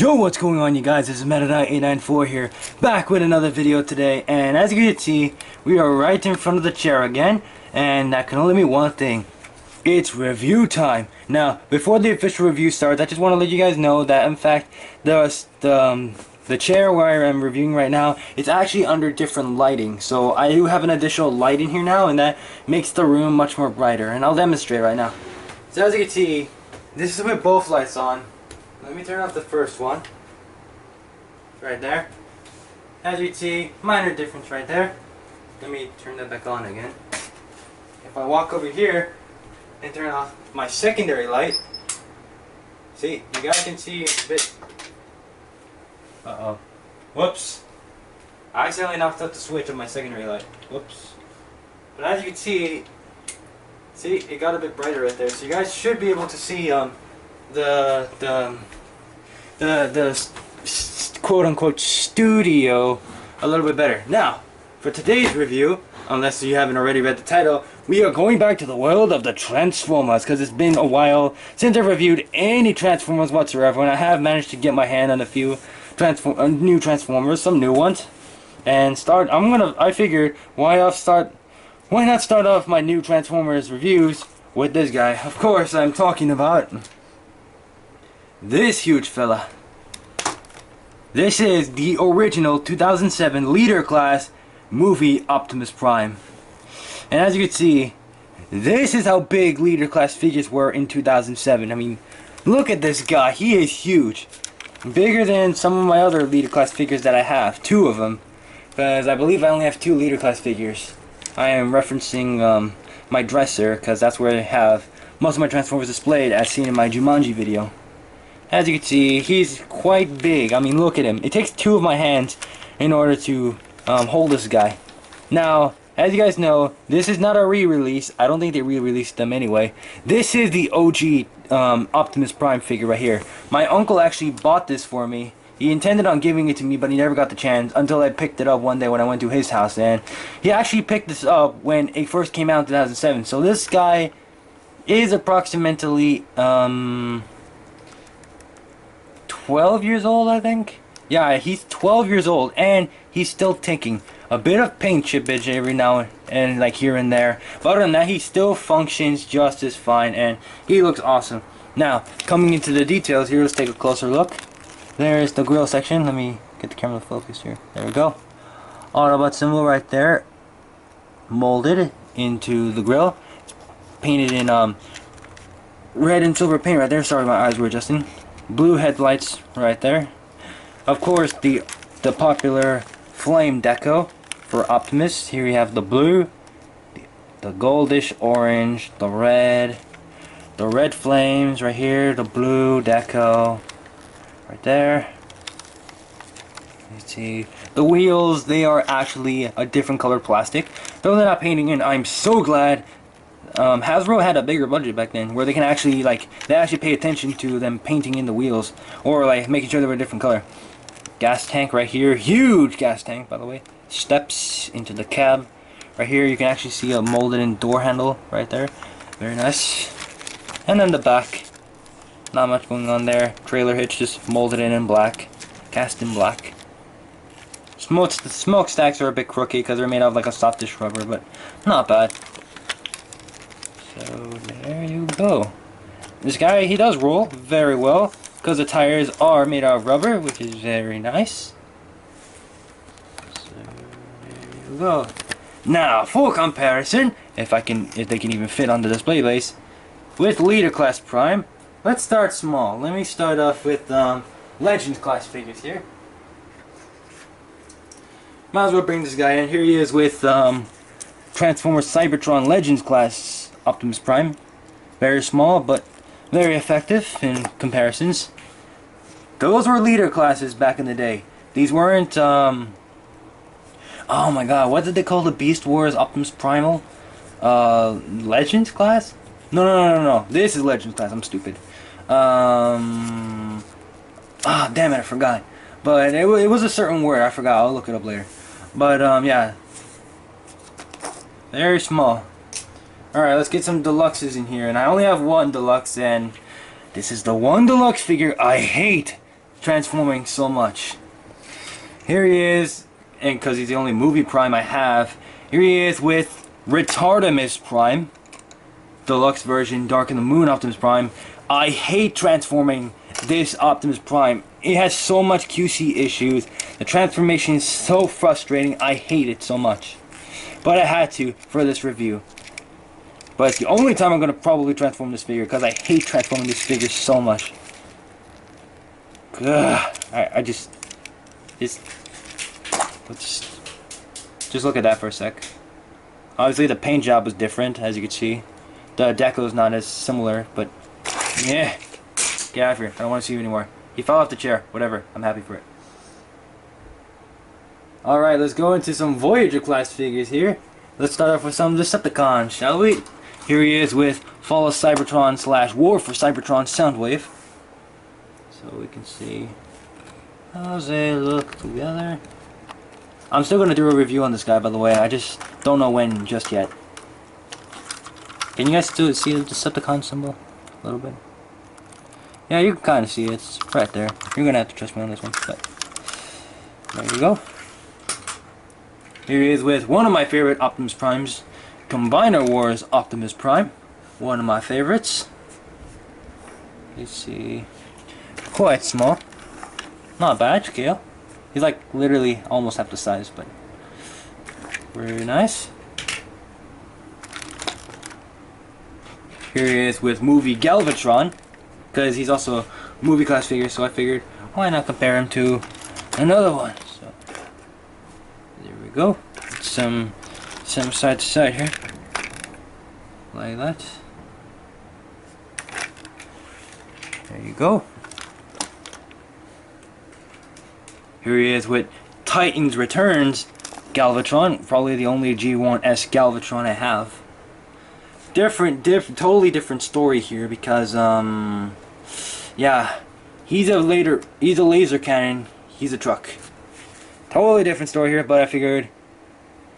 Yo, what's going on, you guys? This is MK894 here, back with another video today. And as you can see, we are right in front of the chair again, and that can only mean one thing: it's review time. Now, before the official review starts, I just want to let you guys know that, in fact, the chair where I am reviewing right now, it's actually under different lighting. So I do have an additional light in here now, and that makes the room much more brighter. And I'll demonstrate right now. So as you can see, this is with both lights on. Let me turn off the first one. Right there. As you can see, minor difference right there. Let me turn that back on again. If I walk over here and turn off my secondary light, see, you guys can see a bit. Uh-oh. Whoops. I accidentally knocked out the switch of my secondary light. Whoops. But as you can see, it got a bit brighter right there. So you guys should be able to see the quote-unquote studio a little bit better. Now, for today's review, unless you haven't already read the title, we are going back to the world of the Transformers, because it's been a while since I've reviewed any Transformers whatsoever, and I have managed to get my hand on a few new Transformers, some new ones. And I figured, why not start off my new Transformers reviews with this guy. Of course, I'm talking about this huge fella. This is the original 2007 Leader Class movie Optimus Prime. And as you can see, this is how big Leader Class figures were in 2007. I mean, look at this guy. He is huge. Bigger than some of my other Leader Class figures that I have. Two of them. Because I believe I only have two Leader Class figures. I am referencing my dresser, because that's where I have most of my Transformers displayed, as seen in my Jumanji video. As you can see, he's quite big. I mean, look at him. It takes two of my hands in order to hold this guy. Now, as you guys know, this is not a re-release. I don't think they re-released them anyway. This is the OG Optimus Prime figure right here. My uncle actually bought this for me. He intended on giving it to me, but he never got the chance until I picked it up one day when I went to his house. And he actually picked this up when it first came out in 2007. So this guy is approximately 12 years old, I think. Yeah, he's 12 years old, and he's still ticking. A bit of paint chippage every now and like here and there, but other than that, he still functions just as fine, and he looks awesome. Now, coming into the details here, let's take a closer look. There's the grill section. Let me get the camera to focus here. There we go. Autobot symbol right there, molded into the grill. It's painted in red and silver paint right there. Sorry, my eyes were adjusting. Blue headlights right there. Of course, the popular flame deco for Optimus. Here we have the blue, the goldish orange, the red flames right here, the blue deco right there. You see the wheels, they are actually a different colored plastic, though they're not painting in. I'm so glad Hasbro had a bigger budget back then, where they can actually they actually pay attention to them painting in the wheels, or making sure they were a different color. Gas tank right here, huge gas tank, by the way. Steps into the cab. Right here you can actually see a molded in door handle right there. Very nice. And then the back, not much going on there. Trailer hitch just molded in black, cast in black. The smokestacks are a bit crooked because they're made out of a softish rubber, but not bad. So there you go. This guy, he does roll very well, because the tires are made out of rubber, which is very nice. So there you go. Now, full comparison, if they can even fit on the display base, with Leader Class Prime. Let's start small. Let me start off with Legends Class figures here. Might as well bring this guy in. Here he is with Transformers Cybertron Legends Class Optimus Prime. Very small, but very effective in comparisons. Those were Leader Classes back in the day. These weren't, oh my god, what did they call the Beast Wars Optimus Primal? Legends Class? No. This is Legends Class, I'm stupid. Damn it, I forgot. But it was a certain word, I forgot, I'll look it up later. But, yeah. Very small. Alright, let's get some deluxes in here. And I only have one deluxe, and this is the one deluxe figure I hate transforming so much. Here he is, and because he's the only movie Prime I have, here he is with Retardimus Prime, deluxe version, Dark in the Moon Optimus Prime. I hate transforming this Optimus Prime. It has so much QC issues. The transformation is so frustrating. I hate it so much. But I had to for this review. But it's the only time I'm going to probably transform this figure, because I hate transforming this figure so much. Ugh, just look at that for a sec. Obviously the paint job was different, as you can see. The deco is not as similar, but yeah. Get out of here. I don't want to see you anymore. He fell off the chair. Whatever. I'm happy for it. Alright, let's go into some Voyager class figures here. Let's start off with some Decepticons, shall we? Here he is with Fall of Cybertron / War for Cybertron Soundwave. So we can see how they look together. I'm still going to do a review on this guy, by the way. I just don't know when just yet. Can you guys still see the Decepticon symbol? A little bit. Yeah, you can kind of see it. It's right there. You're going to have to trust me on this one. But there you go. Here he is with one of my favorite Optimus Primes. Combiner Wars Optimus Prime. One of my favorites. You see. Quite small. Not bad scale. He's like literally almost half the size, but very nice. Here he is with movie Galvatron, because he's also a movie class figure, so I figured why not compare him to another one. So there we go. Some side to side here, like that. There you go. Here he is with Titans Returns Galvatron, probably the only G1S Galvatron I have. Totally different story here because yeah, he's a laser cannon, he's a truck. Totally different story here, but I figured,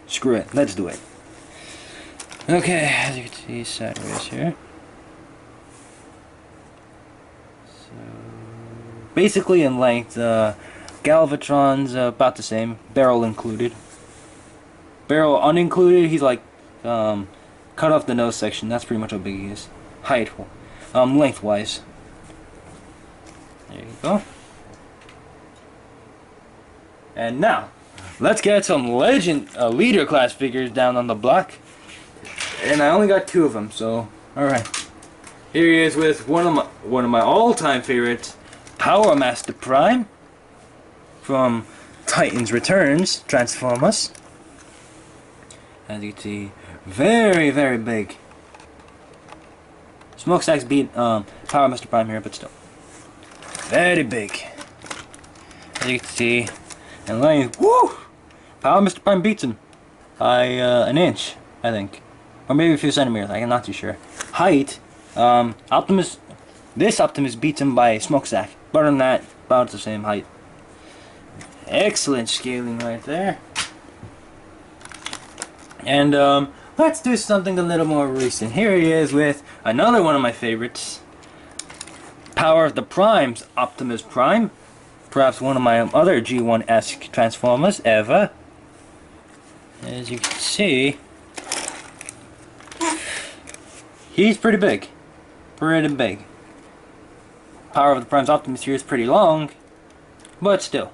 screw it, let's do it. Okay, as you can see, sideways here. So basically in length, Galvatron's about the same, barrel included. Barrel unincluded, he's like cut off the nose section. That's pretty much how big he is. Height, lengthwise. There you go. And now, let's get some leader class figures down on the block. And I only got 2 of them, so alright. Here he is with one of my all-time favorites, Power Master Prime, from Titans Returns Transformers. As you can see, very, very big. Smokestack's beat Power Master Prime here, but still very big. As you can see, and length, woo! Power Master Prime beats him by an inch, I think, or maybe a few centimeters. I'm not too sure. Height, this Optimus beats him by a smokestack. But other than that, about the same height. Excellent scaling right there. And let's do something a little more recent. Here he is with another one of my favorites, Power of the Primes Optimus Prime. Perhaps one of my other G1-esque Transformers ever. As you can see, he's pretty big. Pretty big. Power of the Primes Optimus here is pretty long, but still.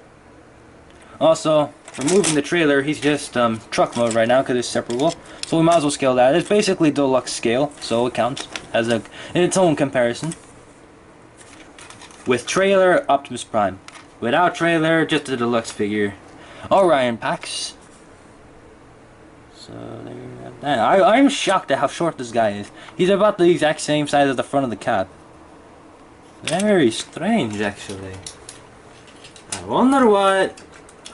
Also, removing the trailer, he's just truck mode right now because it's separable. So we might as well scale that. It's basically deluxe scale, so it counts as in its own comparison. With trailer, Optimus Prime. Without trailer, just a deluxe figure. Orion packs. So there you have that. I'm shocked at how short this guy is. He's about the exact same size as the front of the cab. Very strange, actually. I wonder what.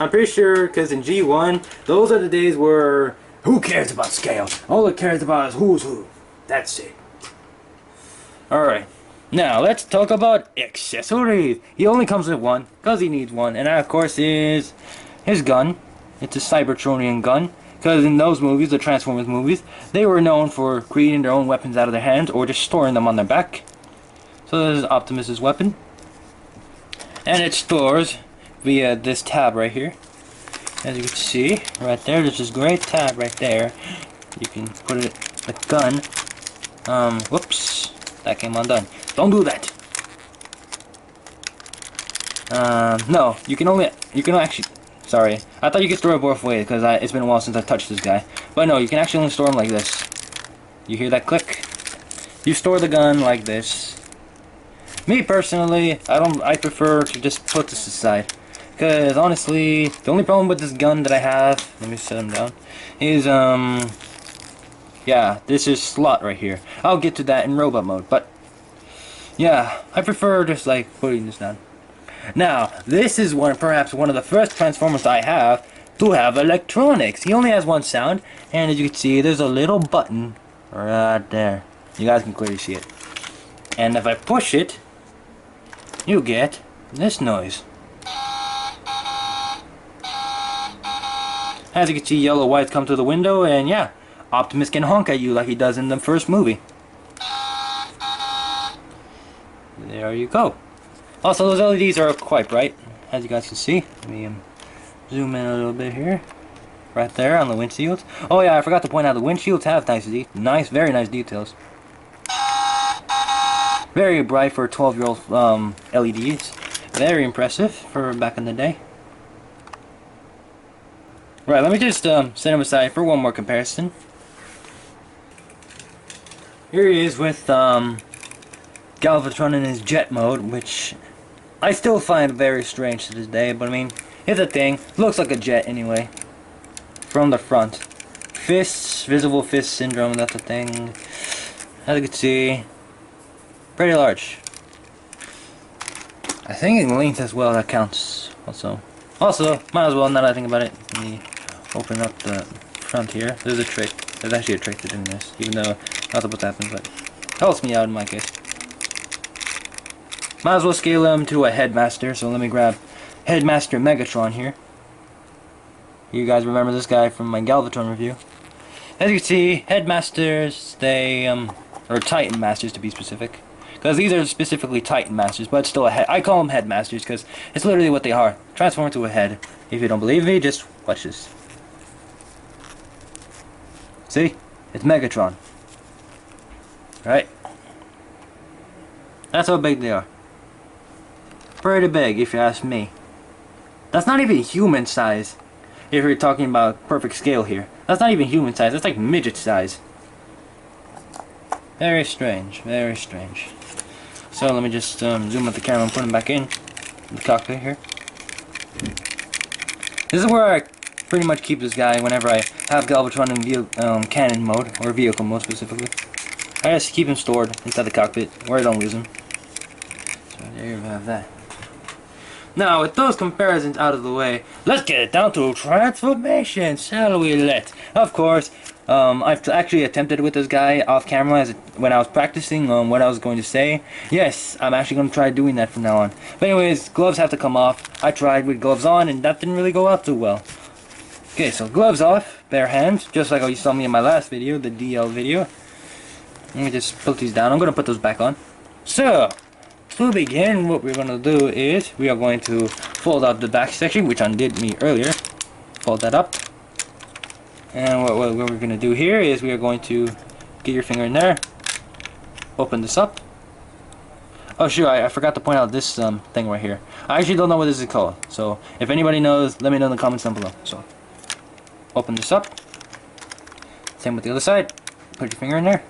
I'm pretty sure, because in G1, those are the days where who cares about scale? All it cares about is who's who. That's it. Alright. Now, let's talk about accessories. He only comes with one, because he needs one. And that, of course, is his gun. It's a Cybertronian gun. Because in those movies, the Transformers movies, they were known for creating their own weapons out of their hands or just storing them on their back. So this is Optimus's weapon. and it stores via this tab right here. As you can see, right there, there's this great tab right there. You can put it, the gun. Whoops, that came undone. Don't do that. No, you can actually, sorry. I thought you could store it both ways because it's been a while since I touched this guy. But no, you can actually only store them like this. You hear that click? You store the gun like this. Me personally, I prefer to just put this aside. Because honestly, the only problem with this gun that I have, let me set him down, is yeah, this is slot right here. I'll get to that in robot mode, but yeah, I prefer just like putting this down. Now, this is perhaps one of the first Transformers I have to have electronics. He only has one sound, and as you can see, there's a little button right there. You guys can clearly see it. And if I push it, you get this noise. As you can see, yellow whites come to the window, and yeah, Optimus can honk at you like he does in the first movie. There you go. Also, those LEDs are quite bright, as you guys can see. Let me zoom in a little bit here. Right there on the windshields. Oh yeah, I forgot to point out the windshields have very nice details. Very bright for 12-year-old LEDs. Very impressive for back in the day. Right, let me just set him aside for one more comparison. Here he is with Galvatron in his jet mode, which I still find very strange to this day, but I mean, it's a thing. Looks like a jet anyway. From the front. Fists, visible fist syndrome, that's a thing. As you can see, pretty large. I think in length as well, that counts also. Also, might as well, now that I think about it, let me open up the front here. There's a trick. There's actually a trick to doing this, even though I'm not supposed to happen, but it helps me out in my case. Might as well scale him to a Headmaster, so let me grab Headmaster Megatron here. You guys remember this guy from my Galvatron review. As you can see, Headmasters, they, or Titan Masters to be specific. Because these are specifically Titan Masters, but still a head. I call them Headmasters because it's literally what they are. Transform into a head. If you don't believe me, just watch this. See? It's Megatron. Right? That's how big they are. Pretty big, if you ask me. That's not even human size. If you're talking about perfect scale here. That's not even human size. That's like midget size. Very strange. Very strange. So let me just zoom out the camera and put him back in the cockpit here. This is where I pretty much keep this guy whenever I have Galvatron in cannon mode, or vehicle mode specifically. I just keep him stored inside the cockpit where I don't lose him. So there you have that. Now, with those comparisons out of the way, let's get it down to transformation, shall we let? Of course, I've actually attempted with this guy off camera when I was practicing on what I was going to say. Yes, I'm actually going to try doing that from now on. But anyways, gloves have to come off. I tried with gloves on, and that didn't really go out too well. Okay, so gloves off, bare hands, just like how you saw me in my last video, the DL video. Let me just put these down. I'm going to put those back on. So, to begin, what we're going to do is we are going to fold out the back section, which undid me earlier. Fold that up. And what we're going to do here is we are going to get your finger in there. Open this up. Oh sure, I forgot to point out this thing right here. I actually don't know what this is called. So if anybody knows, let me know in the comments down below. So open this up. Same with the other side. Put your finger in there.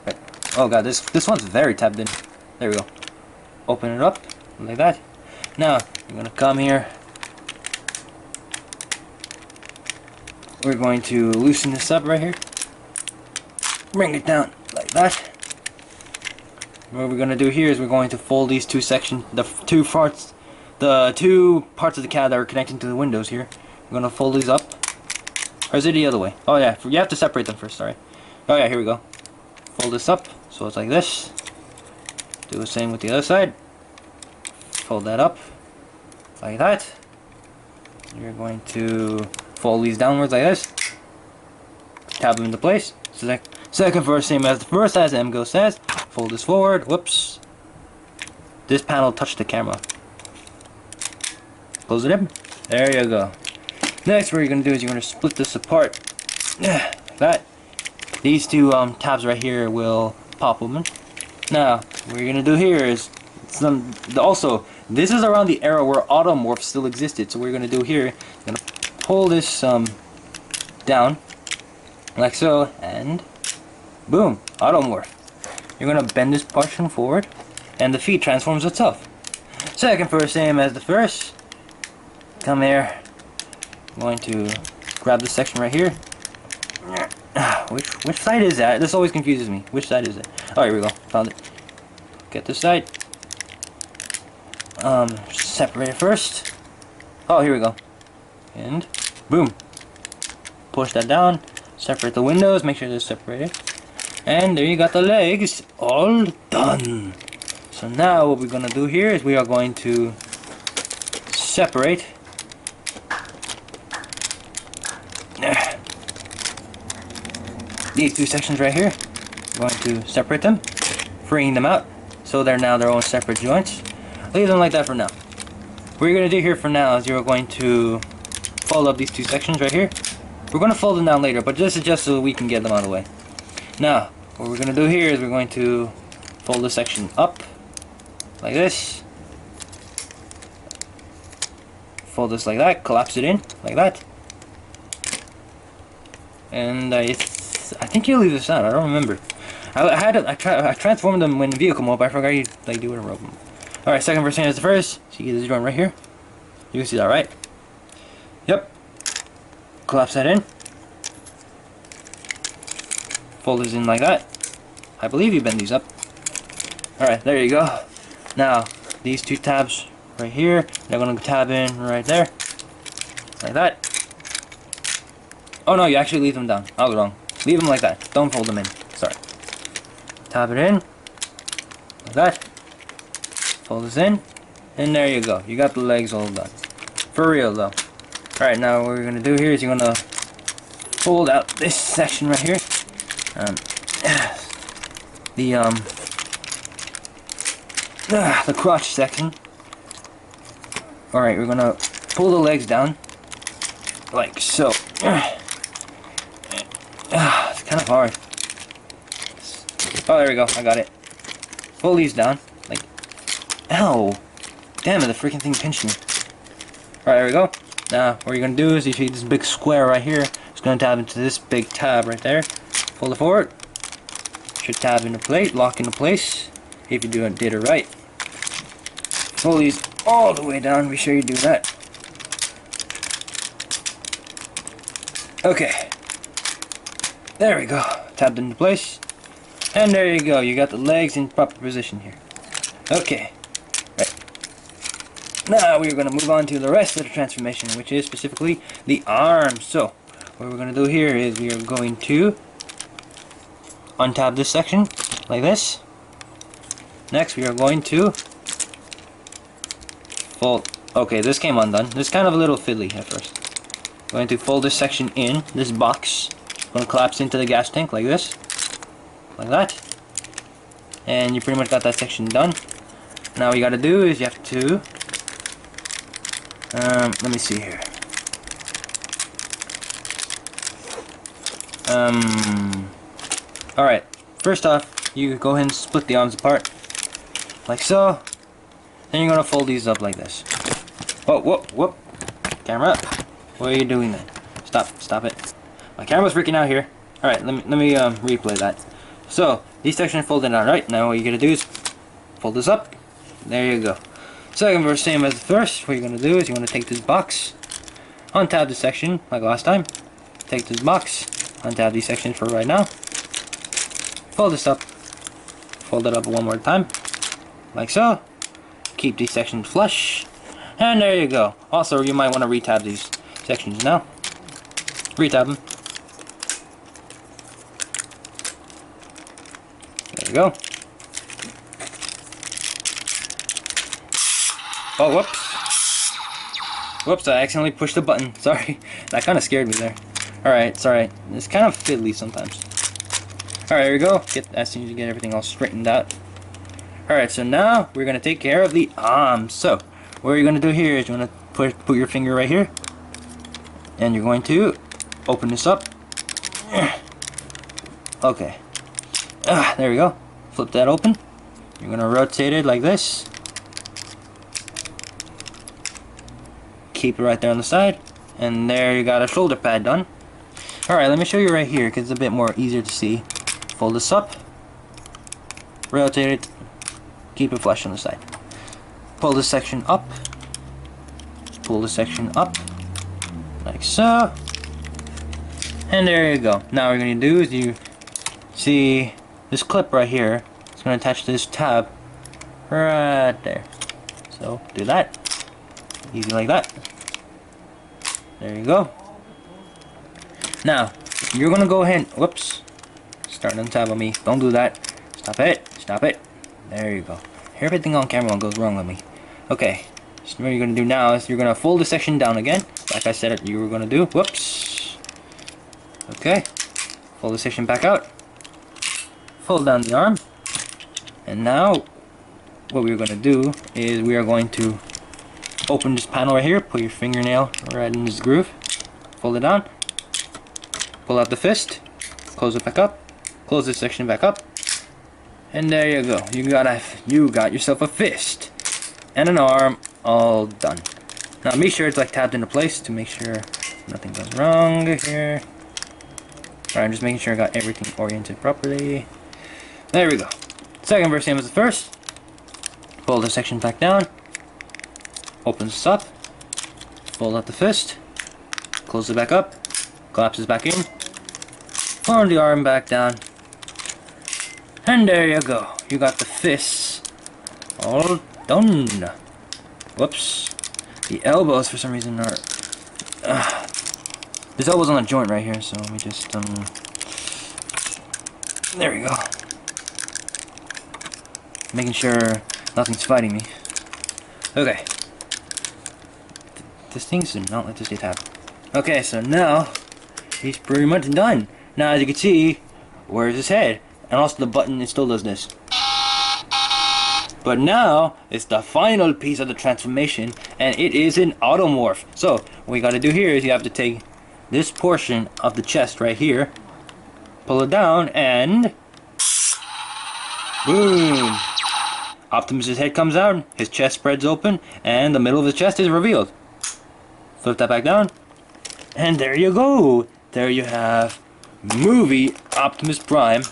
Right. Oh god, this one's very tapped in. There we go. Open it up like that. Now you're gonna come here. We're going to loosen this up right here. Bring it down like that. What we're going to do here is we're going to fold these two sections, the two parts of the cab that are connecting to the windows here. We're going to fold these up. Or is it the other way? Oh yeah, you have to separate them first, sorry. Oh yeah, here we go. Fold this up, so it's like this. Do the same with the other side. Fold that up, like that. You're going to fold these downwards like this. Tab them into place. Second verse, same as the first, as MGO says. Fold this forward. Whoops. This panel touched the camera. Close it in. There you go. Next, what you're gonna do is you're gonna split this apart. Like that. These two tabs right here will pop open. Now, what you're gonna do here is also, this is around the era where Automorph still existed. So what you're gonna do here, you're gonna pull this down like so, and boom, Automorph. You're gonna bend this portion forward, and the feet transforms itself. Second first, same as the first. Come here. I'm going to grab this section right here. Which side is that? This always confuses me. Which side is it? Oh, here we go. Found it. Get this side. Separate it first. Oh, here we go. And boom. Push that down. Separate the windows. Make sure they're separated. And there you got the legs. All done. So now what we're going to do here is we are going to separate these two sections right here. We're going to separate them, freeing them out, so they're now their own separate joints. Leave them like that for now. What you're going to do here for now is you're going to fold up these two sections right here. We're going to fold them down later, but this is just so we can get them out of the way. Now, what we're going to do here is we're going to fold this section up, like this. Fold this like that, collapse it in, like that. And I think you leave this out. I don't remember. I transformed them in vehicle mode, but I forgot you like do it in robot mode. All right, second version is the first. See this joint right here. You can see that, right? Yep. Collapse that in. Fold this in like that. I believe you bend these up. All right, there you go. Now these two tabs right here, they're gonna tab in right there, like that. Oh no, you actually leave them down. I was wrong. Leave them like that. Don't fold them in. Sorry. Tab it in. Like that. Fold this in. And there you go. You got the legs all done. For real though. Alright, now what we're going to do here is you're going to fold out this section right here. The crotch section. Alright, we're going to pull the legs down. Like so. It's kind of hard. Oh, there we go. I got it. Pull these down. Like, ow. Damn it, the freaking thing pinched me. Alright, there we go. Now, what you're going to do is you see this big square right here. It's going to tab into this big tab right there. Fold it forward. Should tab into place, lock into place. If you did it right. Pull these all the way down. Be sure you do that. Okay. There we go. Tabbed into place. And there you go. You got the legs in proper position here. Okay. Right. Now we're going to move on to the rest of the transformation, which is specifically the arms. So, what we're going to do here is we are going to untab this section like this. Next, we are going to fold. Okay, this came undone. This is kind of a little fiddly at first. Going to fold this section in, this box. Going to collapse into the gas tank like this. Like that. And you pretty much got that section done. Now what you got to do is you have to... let me see here. Alright. First off, you go ahead and split the arms apart. Like so. Then you're going to fold these up like this. Whoa, whoop, whoop. Camera. What are you doing then? Stop it. My camera's freaking out here. Alright, let me replay that. So, these sections folded out, right? Now what you're going to do is fold this up. There you go. Second verse, same as the first. What you're going to do is you want to take this box, untab the section like last time. Take this box, untab these sections for right now. Fold this up. Fold it up one more time. Like so. Keep these sections flush. And there you go. Also, you might want to retab these sections now. Retab them. There you go. Oh, whoops. Whoops, I accidentally pushed the button. Sorry. That kind of scared me there. Alright, it's alright. It's kind of fiddly sometimes. Alright, here we go. As soon as you get everything all straightened out. Alright, so now we're going to take care of the arms. So, what you're going to do here is you want to put your finger right here, and you're going to open this up. Okay. There we go. Flip that open. You're gonna rotate it like this. Keep it right there on the side, and there you got a shoulder pad done. Alright, let me show you right here because it's a bit more easier to see. Fold this up, rotate it, keep it flush on the side. Pull this section up, pull this section up, like so, and there you go. Now what we're going to do is you see this clip right here. It's going to attach to this tab right there. So do that, easy like that. There you go. Now you're going to go ahead, whoops, start on tab on me. Don't do that. Stop it. Stop it. There you go. Everything on camera goes wrong with me. Okay. So what you're going to do now is you're going to fold the section down again. Like I said you were going to do. Whoops. Okay. Fold the section back out. Fold down the arm. And now what we're going to do is we are going to open this panel right here. Put your fingernail right in this groove. Fold it down. Pull out the fist. Close it back up. Close this section back up. And there you go. You got yourself a fist and an arm all done. Now make sure it's like tapped into place to make sure nothing goes wrong here. Alright, I'm just making sure I got everything oriented properly. There we go. Second verse same as the first. Pull the section back down. Open this up. Fold out the fist. Close it back up. Collapses back in. Form the arm back down. And there you go. You got the fists all done. Whoops. The elbows for some reason are... this elbow's on a joint right here, so let me just... there we go. Making sure nothing's fighting me. Okay. This thing should not let this get tapped. Okay, so now he's pretty much done. Now as you can see, where's his head? And also the button, it still does this. But now, it's the final piece of the transformation, and it is an automorph. So, what you gotta do here is you have to take this portion of the chest right here, pull it down, and... boom! Optimus' head comes out, his chest spreads open, and the middle of his chest is revealed. Flip that back down, and there you go! There you have movie Optimus Prime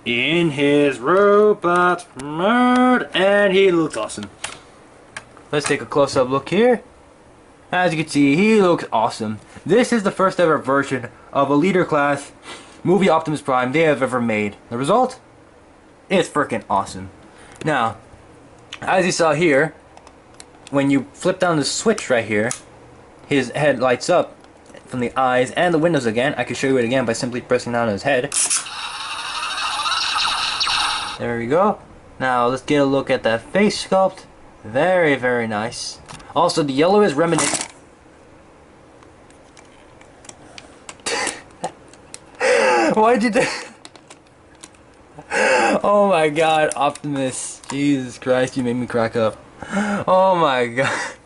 in his robot mode, and he looks awesome. Let's take a close-up look here. As you can see, he looks awesome. This is the first ever version of a leader class movie Optimus Prime they have ever made. The result? It's freaking awesome. Now, as you saw here, when you flip down the switch right here, his head lights up from the eyes and the windows again. I can show you it again by simply pressing down his head. There we go. Now let's get a look at that face sculpt. Very, very nice. Also, the yellow is reminiscent. Why'd you do? Oh my god, Optimus. Jesus Christ, you made me crack up. Oh my god.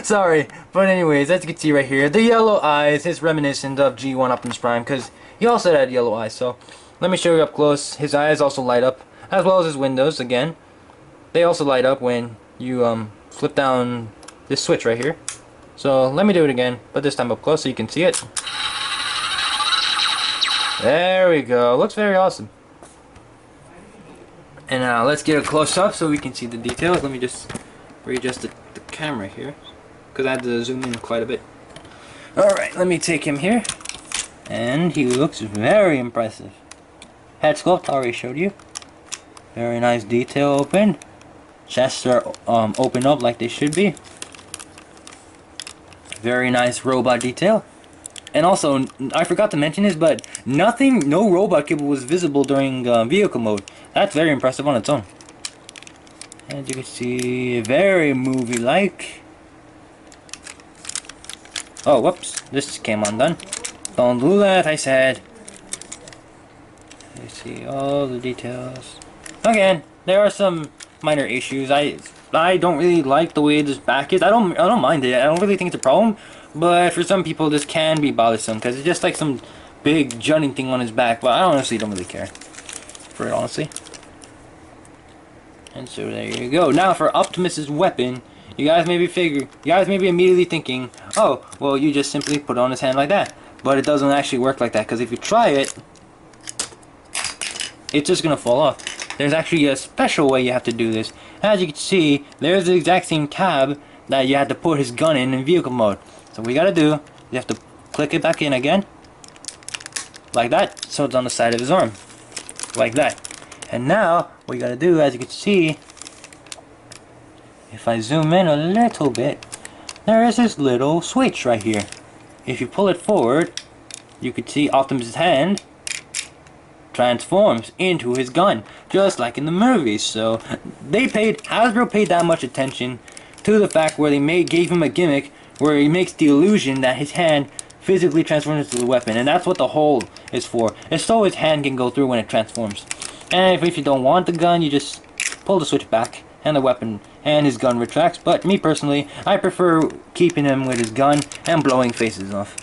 Sorry, but anyways, as you can see right here, the yellow eyes is reminiscent of G1 Optimus Prime because he also had yellow eyes. So let me show you up close. His eyes also light up, as well as his windows. Again, they also light up when you flip down this switch right here. So let me do it again, but this time up close so you can see it. There we go. Looks very awesome. And now let's get a close up so we can see the details. Let me just readjust the camera here, because I had to zoom in quite a bit. Alright, let me take him here. And he looks very impressive. Head sculpt, I already showed you. Very nice detail open. Chests are open up like they should be. Very nice robot detail. And also, I forgot to mention this, but no robot cable was visible during vehicle mode. That's very impressive on its own. As you can see, very movie-like. Oh, whoops. This came undone. Don't do that, I said. You see all the details. Again, there are some minor issues. I don't really like the way this back is. I don't mind it. I don't really think it's a problem. But for some people, this can be bothersome because it's just like some big jutting thing on his back. But I honestly don't really care, for it honestly. And so there you go. Now for Optimus's weapon, you guys may be immediately thinking, oh, well, you just simply put it on his hand like that. But it doesn't actually work like that, because if you try it, it's just gonna fall off. There's actually a special way you have to do this. As you can see, there's the exact same tab that you had to put his gun in vehicle mode. So what you gotta do, you have to click it back in again, like that, so it's on the side of his arm, like that. And now, what you gotta do, as you can see, if I zoom in a little bit, there is this little switch right here. If you pull it forward, you can see Optimus' hand transforms into his gun, just like in the movies. So Hasbro paid that much attention to the fact where they gave him a gimmick where he makes the illusion that his hand physically transforms into the weapon, and that's what the hole is for. It's so his hand can go through when it transforms. And if you don't want the gun, you just pull the switch back, and the weapon and his gun retracts. But me personally, I prefer keeping him with his gun and blowing faces off.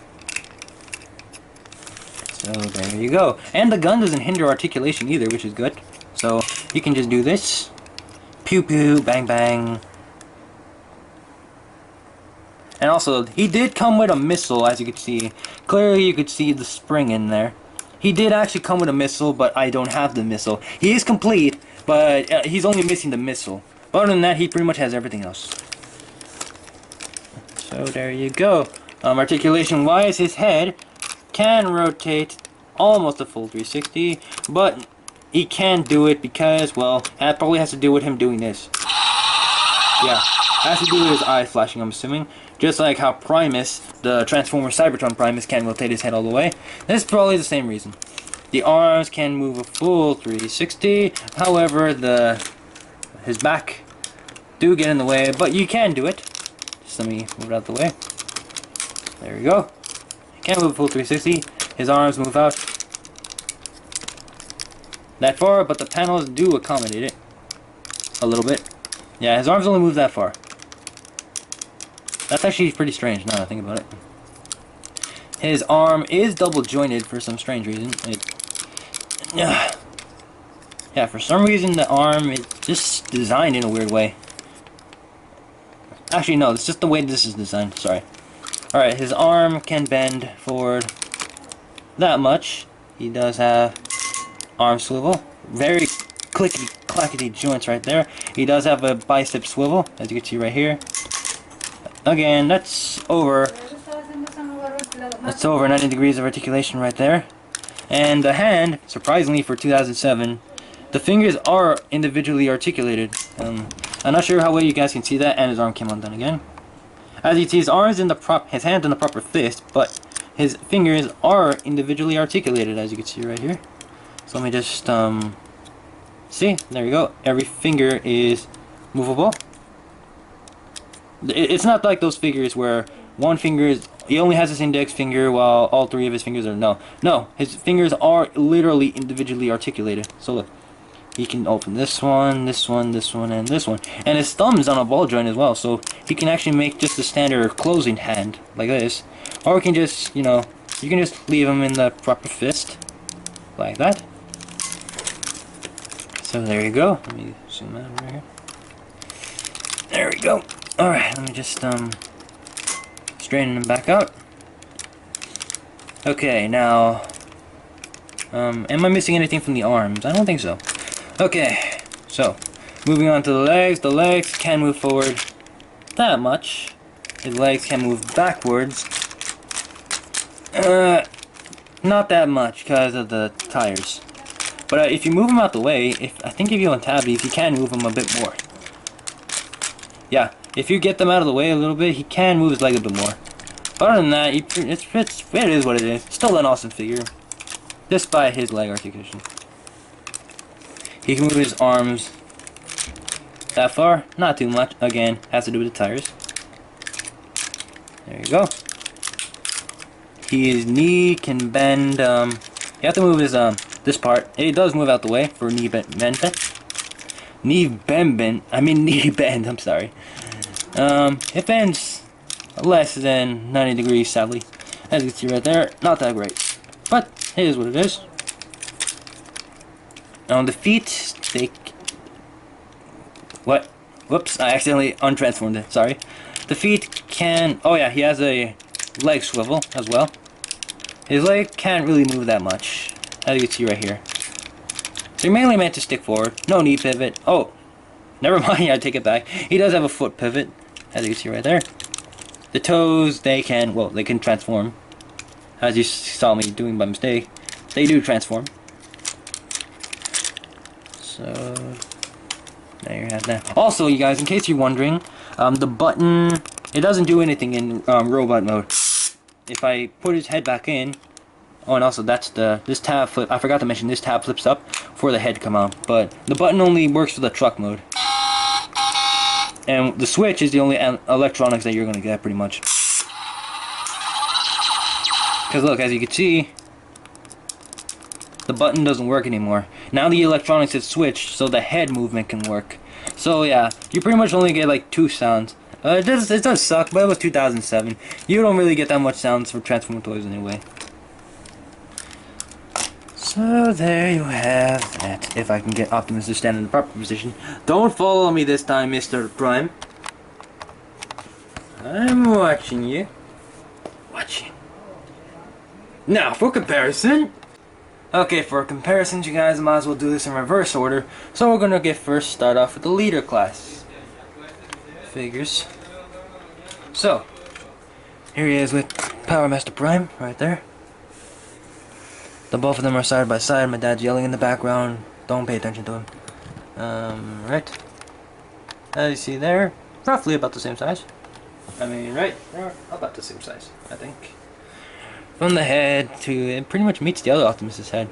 So there you go. And the gun doesn't hinder articulation either, which is good. So you can just do this. Pew pew, bang bang. And also, he did come with a missile, as you can see. Clearly you could see the spring in there. He did actually come with a missile, but I don't have the missile. He is complete, but he's only missing the missile. But other than that, he pretty much has everything else. So there you go. Articulation-wise, his head can rotate almost a full 360, but he can't do it because, well, that probably has to do with him doing this. Yeah, has to do with his eyes flashing, I'm assuming. Just like how Primus, the Transformer Cybertron Primus, can rotate his head all the way. This is probably the same reason. The arms can move a full 360, however, his back do get in the way, but you can do it. Just let me move it out the way. There we go. He can't move a full 360. His arms move out that far, but the panels do accommodate it a little bit. Yeah, his arms only move that far. That's actually pretty strange now that I think about it. His arm is double jointed for some strange reason. Yeah, for some reason the arm is just designed in a weird way. Actually, no, it's just the way this is designed. Sorry. Alright, his arm can bend forward that much. He does have arm swivel. Very clickety-clackety joints right there. He does have a bicep swivel, as you can see right here. Again, that's over 90 degrees of articulation right there. And the hand, surprisingly for 2007, the fingers are individually articulated. I'm not sure how well you guys can see that, and his arm came undone again. As you can see, his hand's in the proper fist, but his fingers are individually articulated, as you can see right here. So let me just see, there you go. Every finger is movable. It's not like those figures where one finger he only has his index finger while all three of his fingers are no, his fingers are literally individually articulated. So look, he can open this one, this one, this one, and this one, and his thumb's on a ball joint as well, so he can actually make just a standard closing hand like this, or we can just, you can just leave him in the proper fist like that. So there you go. Let me zoom out over here. There we go. Alright, let me just straighten him back out. Okay, now am I missing anything from the arms? I don't think so. Okay, so moving on to the legs. The legs can move forward that much. His legs can move backwards. Not that much because of the tires. But if you move him out the way, I think if you untab these, you can move him a bit more. Yeah, if you get them out of the way a little bit, he can move his leg a bit more. But other than that, it is what it is. Still an awesome figure, despite his leg articulation. He can move his arms that far, not too much. Again, has to do with the tires. There you go. His knee can bend. You have to move his this part. It does move out the way for knee bend. knee bend. Knee bend. I'm sorry. It bends less than 90 degrees, sadly. As you can see right there, not that great. But it is what it is. On the feet, they... What? Whoops, I accidentally untransformed it, sorry. The feet can... Oh yeah, he has a leg swivel as well. His leg can't really move that much, as you can see right here. So you're mainly meant to stick forward. No knee pivot. Oh, never mind, I take it back. He does have a foot pivot, as you can see right there. The toes, they can transform. As you saw me doing by mistake. They do transform. So, there you have that. Also, you guys, in case you're wondering, the button, it doesn't do anything in robot mode. If I put his head back in, oh, and also this tab flip, I forgot to mention, this tab flips up for the head to come out, but the button only works for the truck mode. And the switch is the only electronics that you're going to get, pretty much. Because look, as you can see, the button doesn't work anymore. Now the electronics is switched so the head movement can work. So yeah, you pretty much only get like 2 sounds. It does suck, but it was 2007. You don't really get that much sounds for Transformer toys anyway. So there you have that. If I can get Optimus to stand in the proper position. Don't follow me this time, Mr. Prime. I'm watching you. Watching. Now, for comparison. Okay, for comparisons, you guys might as well do this in reverse order. So we're gonna start off with the leader class figures. So, here he is with Power Master Prime, right there. The both of them are side by side. My dad's yelling in the background. Don't pay attention to him. Right. As you see there, roughly about the same size. Right? They're about the same size, I think. From the head to, it pretty much meets the other Optimus's head.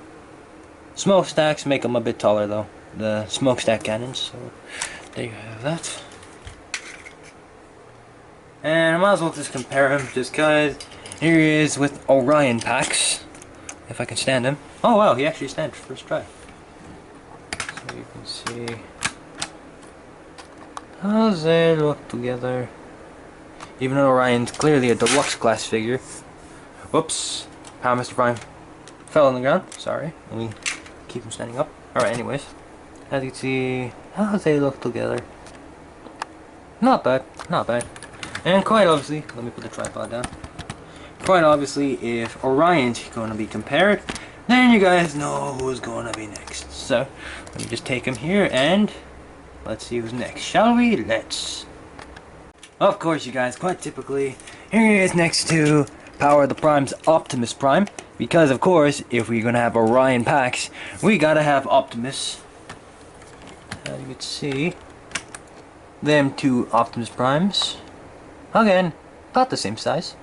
Smokestacks make them a bit taller though. The smokestack cannons, so there you have that. And I might as well just compare him, just cause here he is with Orion packs. If I can stand him. Oh wow, he actually stands first try. So you can see how they look together. Even though Orion's clearly a deluxe class figure. Whoops. Power Mr. Prime fell on the ground. Sorry. Let me keep him standing up. Alright, anyways. As you can see how they look together. Not bad. Not bad. And quite obviously, let me put the tripod down. Quite obviously, if Orion's going to be compared, then you guys know who's going to be next. So, let me just take him here and let's see who's next. Shall we? Let's. Of course, you guys, quite typically, here he is next to Power the Prime's Optimus Prime. Because, of course, if we're going to have Orion packs, we gotta have Optimus. As you can see, them two Optimus Primes. Again, about the same size.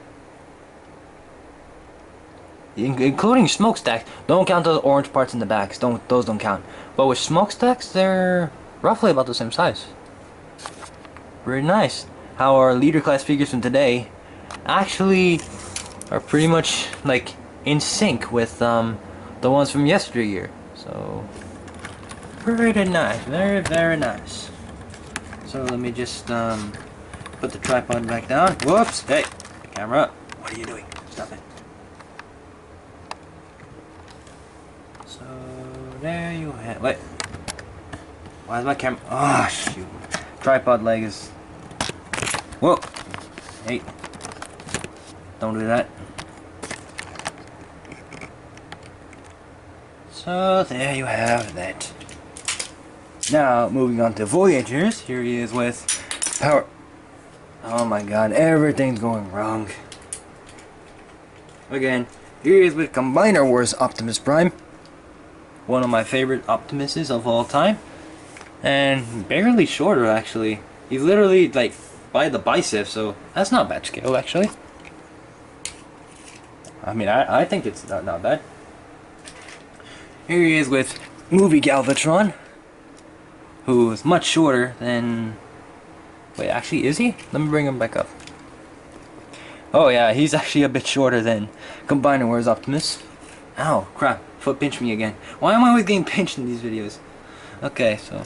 Including smokestacks. Don't count those orange parts in the backs. Those don't count. But with smokestacks, they're roughly about the same size. Pretty nice. How our leader class figures from today actually are pretty much like in sync with the ones from yesteryear. So pretty nice. Very, very nice. So let me just put the tripod back down. Whoops! Hey, camera. What are you doing? Stop it. So there you have. Wait. Why is my camera? Oh shoot! Tripod leg is. Whoa! Hey! Don't do that. So there you have that. Now moving on to Voyagers. Here he is with Power. Oh my God! Everything's going wrong. Again, here he is with Combiner Wars Optimus Prime. One of my favorite Optimuses of all time. And barely shorter actually. He's literally like by the bicep, so that's not bad scale actually. I think it's not bad. Here he is with Movie Galvatron, who is much shorter than... Wait, actually is he? Let me bring him back up. Oh yeah, he's actually a bit shorter than Combiner Wars Optimus. Ow, crap. Foot pinched me again. Why am I always getting pinched in these videos? Okay, so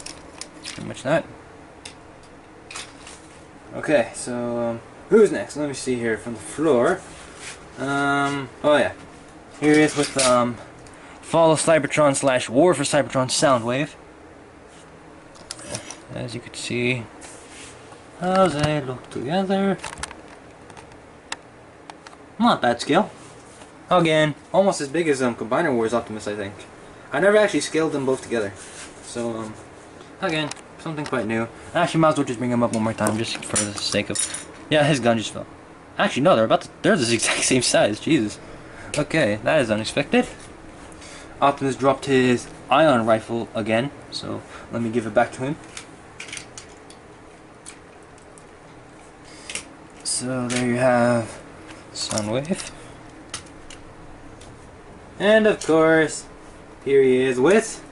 pretty much that. Okay, so who's next? Let me see here from the floor. Oh yeah, here he is with Fall of Cybertron / War for Cybertron Soundwave. As you can see, how they look together. Not bad scale. Again, almost as big as Combiner Wars Optimus, I think. I never actually scaled them both together. So, again, something quite new. Actually, might as well just bring him up one more time, just for the sake of... Yeah, his gun just fell. Actually, no, they're the exact same size, Jesus. Okay, that is unexpected. Optimus dropped his ion rifle again, so let me give it back to him. So, there you have Soundwave. And of course, here he is with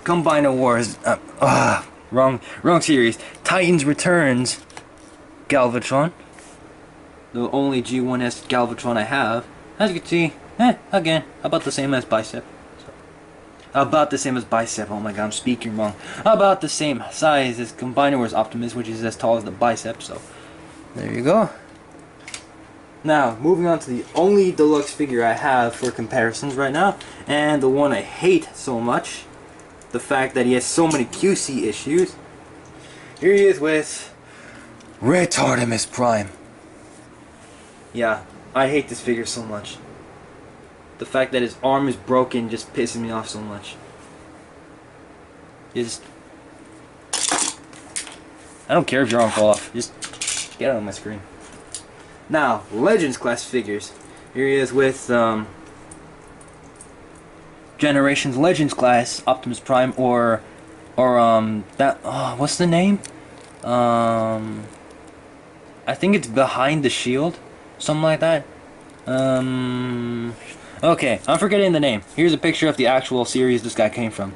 Combiner Wars. Wrong series. Titans Returns Galvatron. The only G1S Galvatron I have. As you can see, again, about the same as Bicep. About the same as Bicep. Oh my god, I'm speaking wrong. About the same size as Combiner Wars Optimus, which is as tall as the Bicep. So, there you go. Now, moving on to the only deluxe figure I have for comparisons right now, and the one I hate so much, the fact that he has so many QC issues. Here he is with Retardimus Prime. Yeah, I hate this figure so much. The fact that his arm is broken just pisses me off so much. I don't care if your arm falls off, just get out of my screen. Now, Legends class figures. Here he is with Generations Legends class Optimus Prime, or what's the name? I think it's Behind the Shield, something like that. Okay, I'm forgetting the name. Here's a picture of the actual series this guy came from.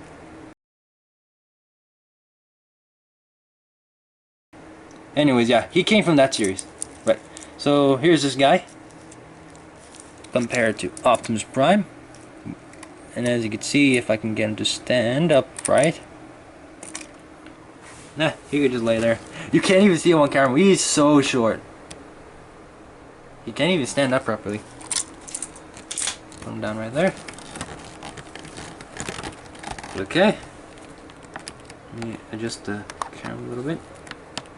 Anyways, yeah, he came from that series. Right. So here's this guy compared to Optimus Prime, and as you can see, if I can get him to stand upright, nah, he could just lay there. You can't even see him on camera. He's so short. He can't even stand up properly. Put him down right there. Okay. Let me adjust the camera a little bit.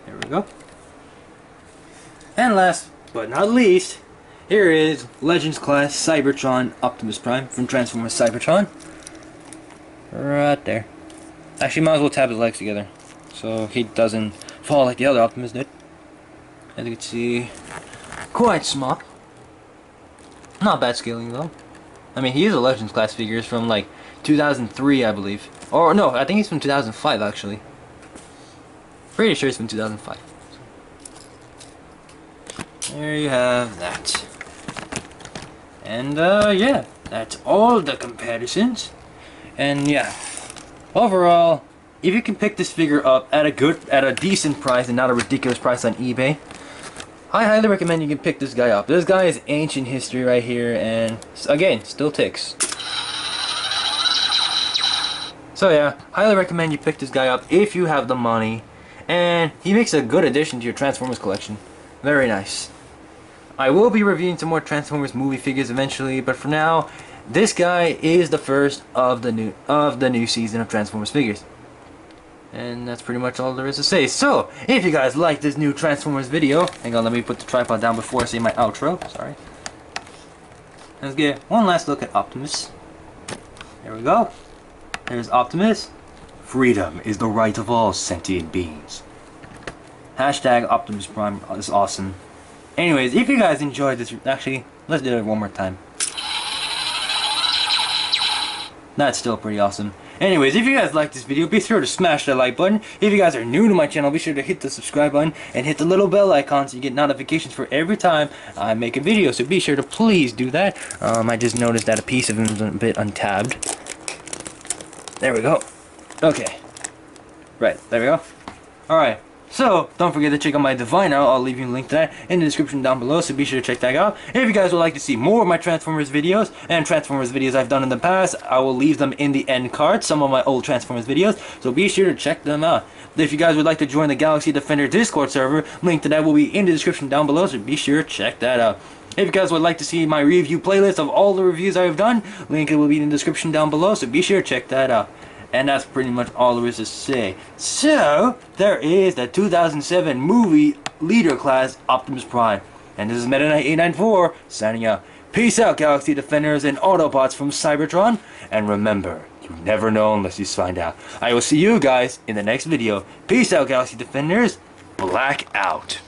There we go. And last but not least, here is Legends class Cybertron Optimus Prime from Transformers Cybertron. Right there. Actually, might as well tap his legs together so he doesn't fall like the other Optimus did. As you can see, quite small. Not bad scaling though. I mean, he is a Legends class figure from like 2003, I believe. Or no, I think he's from 2005 actually. Pretty sure he's from 2005. There you have that. And yeah, that's all the comparisons. And yeah, overall, if you can pick this figure up at a decent price and not a ridiculous price on eBay, I highly recommend you can pick this guy up. This guy is ancient history right here, and again, still ticks. So yeah, highly recommend you pick this guy up if you have the money, and he makes a good addition to your Transformers collection. Very nice. I will be reviewing some more Transformers movie figures eventually, but for now, this guy is the first of the new season of Transformers figures. And that's pretty much all there is to say. So, if you guys like this new Transformers video, hang on, let me put the tripod down before I say my outro. Sorry. Let's get one last look at Optimus. There we go. There's Optimus. Freedom is the right of all sentient beings. Hashtag Optimus Prime is awesome. Anyways, if you guys enjoyed this, actually, let's do it one more time. That's still pretty awesome. Anyways, if you guys like this video, be sure to smash that like button. If you guys are new to my channel, be sure to hit the subscribe button and hit the little bell icon so you get notifications for every time I make a video. So be sure to please do that. I just noticed that a piece of him is a bit untabbed. There we go. Okay. Right, there we go. Alright. So, don't forget to check out my Divine out. I'll leave you a link to that in the description down below, so be sure to check that out. If you guys would like to see more of my Transformers videos, and Transformers videos I've done in the past, I will leave them in the end card, some of my old Transformers videos, so be sure to check them out. If you guys would like to join the Galaxy Defender Discord server, link to that will be in the description down below, so be sure to check that out. If you guys would like to see my review playlist of all the reviews I have done, link will be in the description down below, so be sure to check that out. And that's pretty much all there is to say. So, there is the 2007 movie leader class Optimus Prime. And this is MK894 signing out. Peace out, Galaxy Defenders and Autobots from Cybertron. And remember, you never know unless you find out. I will see you guys in the next video. Peace out, Galaxy Defenders. Black out.